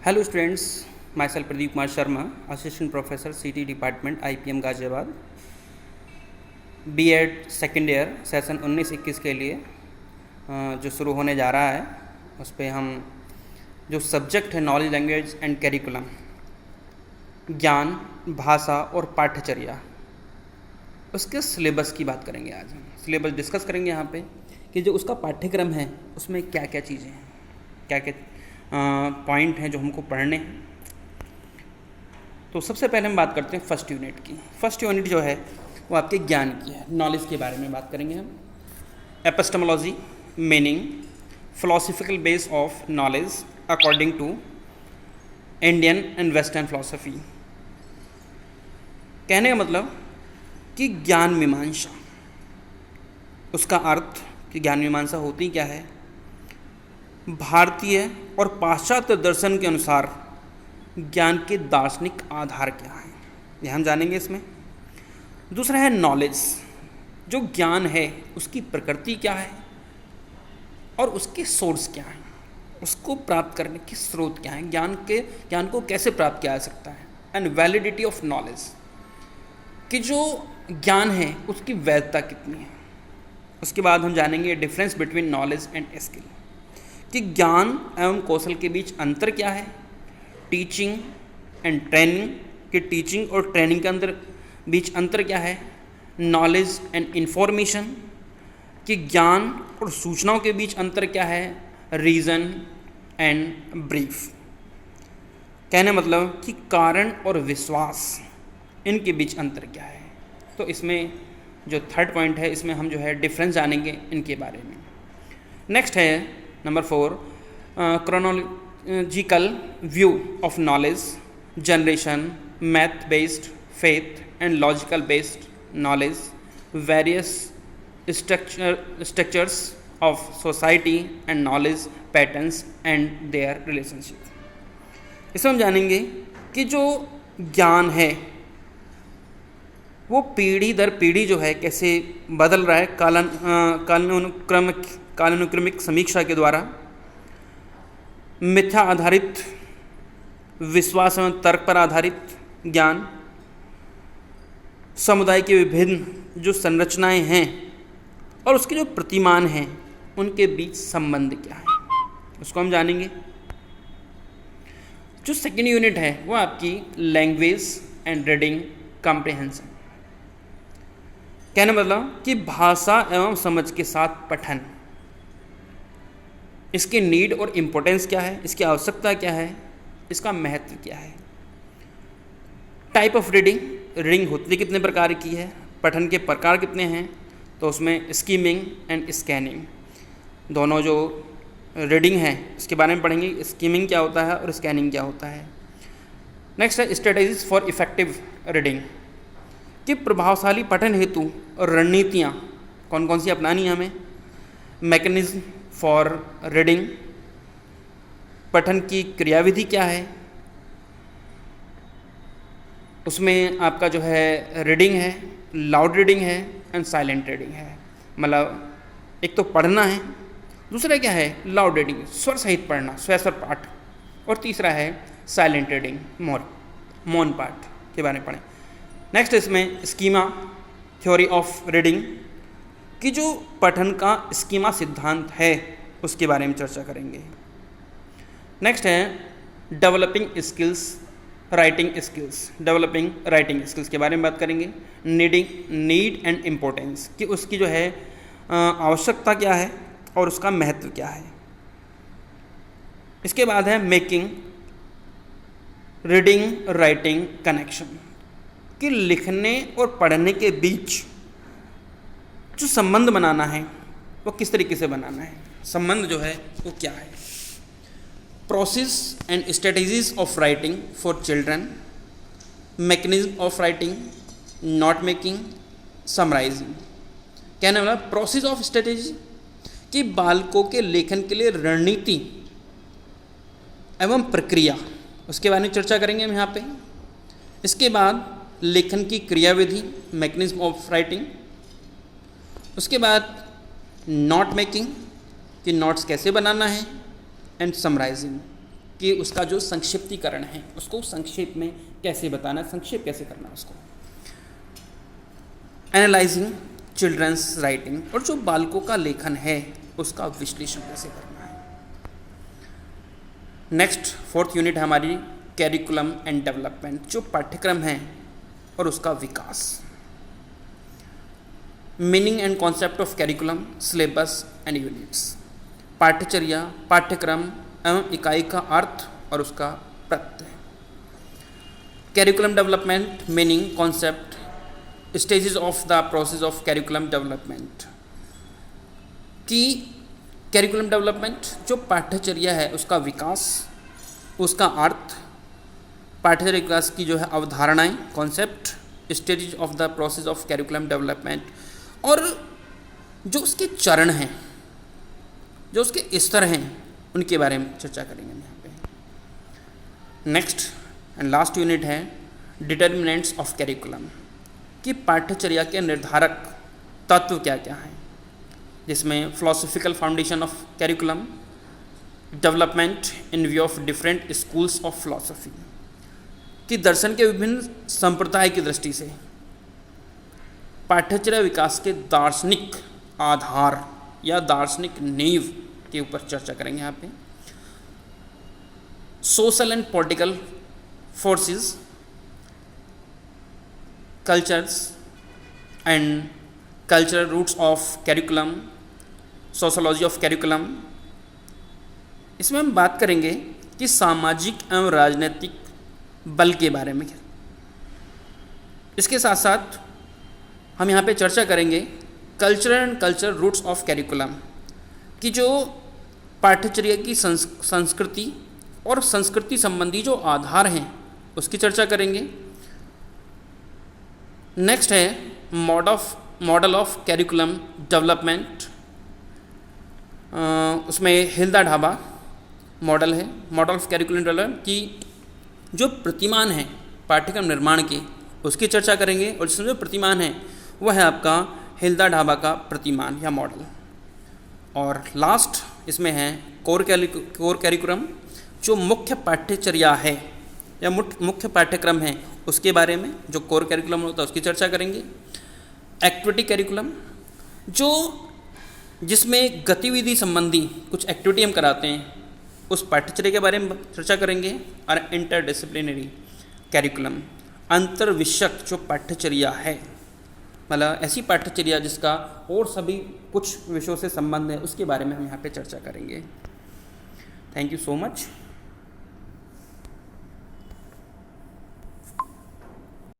Hello students, myself Pradeep Kumar Sharma, Assistant Professor CT Department IPM Ghaziabad, B.Ed second year session 19-21 के लिए जो शुरू होने जा रहा है उस पर हम जो सब्जेक्ट है नॉलेज लैंग्वेज एंड कैरिकुलम, ज्ञान, भाषा और पाठ्यचर्या, उसके सिलेबस की बात करेंगे। आज हम सिलेबस डिस्कस करेंगे यहाँ पे कि जो उसका पाठ्यक्रम है उसमें क्या क्या चीज़ें हैं, क्या क्या पॉइंट हैं जो हमको पढ़ने हैं। तो सबसे पहले हम बात करते हैं फर्स्ट यूनिट की। फर्स्ट यूनिट जो है वो आपके ज्ञान की है, नॉलेज के बारे में बात करेंगे हम। Epistemology, meaning, philosophical base of knowledge according to Indian and western philosophy. कहने का मतलब कि ज्ञान मीमांसा, उसका अर्थ कि ज्ञान मीमांसा होती क्या है, भारतीय और पाश्चात्य दर्शन के अनुसार ज्ञान के दार्शनिक आधार क्या है, यह हम जानेंगे इसमें। दूसरा है नॉलेज, जो ज्ञान है उसकी प्रकृति क्या है और उसके सोर्स क्या है, उसको प्राप्त करने के स्रोत क्या हैं, ज्ञान को कैसे प्राप्त किया जा सकता है। एंड वैलिडिटी ऑफ नॉलेज, कि जो ज्ञान है उसकी वैधता कितनी है। उसके बाद हम जानेंगे difference between knowledge and skill, कि ज्ञान एवं कौशल के बीच अंतर क्या है। टीचिंग एंड ट्रेनिंग, कि टीचिंग और ट्रेनिंग के अंदर बीच अंतर क्या है। नॉलेज एंड इंफॉर्मेशन, कि ज्ञान और सूचनाओं के बीच अंतर क्या है। रीज़न एंड ब्रीफ, कहने मतलब कि कारण और विश्वास, इनके बीच अंतर क्या है। तो इसमें जो थर्ड पॉइंट है इसमें हम जो है डिफरेंस जानेंगे इनके बारे में। नेक्स्ट है number 4, chronological view of knowledge generation, math based, faith and logical based knowledge, various structures of society and knowledge patterns and their relationship. इसमें हम जानेंगे कि जो ज्ञान है वो पीढ़ी दर पीढ़ी जो है कैसे बदल रहा है, कालानुक्रमिक समीक्षा के द्वारा, मिथ्या आधारित विश्वास एवं तर्क पर आधारित ज्ञान, समुदाय के विभिन्न जो संरचनाएं हैं और उसके जो प्रतिमान हैं उनके बीच संबंध क्या है, उसको हम जानेंगे। जो सेकेंड यूनिट है वो आपकी लैंग्वेज एंड रीडिंग कॉम्प्रिहेंशन, कहने मतलब कि भाषा एवं समझ के साथ पठन, इसकी नीड और इम्पोर्टेंस क्या है, इसकी आवश्यकता क्या है, इसका महत्व क्या है। टाइप ऑफ रीडिंग, रीडिंग होती कितने प्रकार की है, पठन के प्रकार कितने हैं, तो उसमें स्कीमिंग एंड स्कैनिंग, दोनों जो रीडिंग है इसके बारे में पढ़ेंगे। स्कीमिंग क्या होता है और स्कैनिंग क्या होता है। नेक्स्ट है स्ट्रेटेजीज फॉर इफेक्टिव रीडिंग, कि प्रभावशाली पठन हेतु रणनीतियाँ कौन कौन सी अपनानी है हमें। मैकेनिज्म फॉर रीडिंग, पठन की क्रियाविधि क्या है, उसमें आपका जो है रीडिंग है, लाउड रीडिंग है एंड साइलेंट रीडिंग है। मतलब एक तो पढ़ना है, दूसरा क्या है लाउड रीडिंग, स्वर सहित पढ़ना, स्वस्वर पाठ, और तीसरा है साइलेंट रीडिंग, मौन पाठ के बारे में पढ़ें। नेक्स्ट इसमें स्कीमा, थ्योरी ऑफ रीडिंग, कि जो पठन का स्कीमा सिद्धांत है उसके बारे में चर्चा करेंगे। नेक्स्ट है developing skills, writing skills, developing writing skills के बारे में बात करेंगे। नीड एंड इम्पोर्टेंस, कि उसकी जो है आवश्यकता क्या है और उसका महत्व क्या है। इसके बाद है मेकिंग रीडिंग राइटिंग कनेक्शन, कि लिखने और पढ़ने के बीच जो संबंध बनाना है वो किस तरीके से बनाना है, संबंध जो है वो क्या है। Process and strategies of writing for children, mechanism of writing, note making, summarising, कहने वाला प्रोसेस ऑफ स्ट्रेटेजी, कि बालकों के लेखन के लिए रणनीति एवं प्रक्रिया, उसके बारे में चर्चा करेंगे हम यहाँ पे। इसके बाद लेखन की क्रियाविधि, मैकेनिज्म ऑफ राइटिंग, उसके बाद नोट मेकिंग, कि नोट्स कैसे बनाना है, एंड समराइजिंग, कि उसका जो संक्षिप्तीकरण है उसको संक्षेप में कैसे बताना, संक्षेप कैसे करना उसको। एनालाइजिंग चिल्ड्रंस राइटिंग, और जो बालकों का लेखन है उसका विश्लेषण कैसे करना है। नेक्स्ट 4th यूनिट है हमारी कैरिकुलम एंड डेवलपमेंट, जो पाठ्यक्रम है और उसका विकास। Meaning and concept of curriculum, syllabus and units, पाठ्यचर्या, पाठ्यक्रम एवं इकाई का अर्थ और उसका प्रत्यय। Curriculum development, meaning, concept, stages of the process of curriculum development. कि कैरिकुलम डेवलपमेंट जो पाठ्यचर्या है उसका विकास, उसका अर्थ, पाठ्यचर्या विकास की जो है अवधारणाएं, concept, stages of the process of curriculum development, और जो उसके चरण हैं, जो उसके स्तर हैं, उनके बारे में चर्चा करेंगे हम यहाँ पे। नेक्स्ट एंड लास्ट यूनिट है डिटर्मिनेंट्स ऑफ कैरिकुलम, कि पाठ्यचर्या के निर्धारक तत्व क्या क्या हैं, जिसमें philosophical foundation of curriculum, development in view of different schools of philosophy, कि दर्शन के विभिन्न संप्रदाय की दृष्टि से पाठ्यचर्या विकास के दार्शनिक आधार या दार्शनिक नींव के ऊपर चर्चा करेंगे यहाँ पे। Social and political forces, cultures and cultural roots of curriculum, sociology of curriculum. इसमें हम बात करेंगे कि सामाजिक एवं राजनीतिक बल के बारे में। इसके साथ साथ हम यहाँ पे चर्चा करेंगे cultural and cultural roots of curriculum, कि जो पाठ्यचर्या की संस्कृति और संस्कृति संबंधी जो आधार हैं उसकी चर्चा करेंगे। नेक्स्ट है मॉडल ऑफ कैरिकुलम डेवलपमेंट, उसमें हिल्दा ढाबा मॉडल है, मॉडल ऑफ कैरिकुलम डेवलपमेंट की जो प्रतिमान है पाठ्यक्रम निर्माण के उसकी चर्चा करेंगे, और जिसमें जो प्रतिमान है वह है आपका हिल्दा ढाबा का प्रतिमान या मॉडल। और लास्ट इसमें है कोर कैरिकुलम, जो मुख्य पाठ्यचर्या है या मुख्य पाठ्यक्रम है उसके बारे में, जो कोर कैरिकुलम होता है उसकी चर्चा करेंगे। एक्टिविटी कैरिकुलम, जो जिसमें गतिविधि संबंधी कुछ एक्टिविटी हम कराते हैं उस पाठ्यचर्या के बारे में चर्चा करेंगे। और इंटरडिसिप्लिनरी कैरिकुलम, अंतर विषयक जो पाठ्यचर्या है, मतलब ऐसी पाठ्यचर्या जिसका और सभी कुछ विषयों से संबंध है, उसके बारे में हम यहाँ पे चर्चा करेंगे। Thank you so much.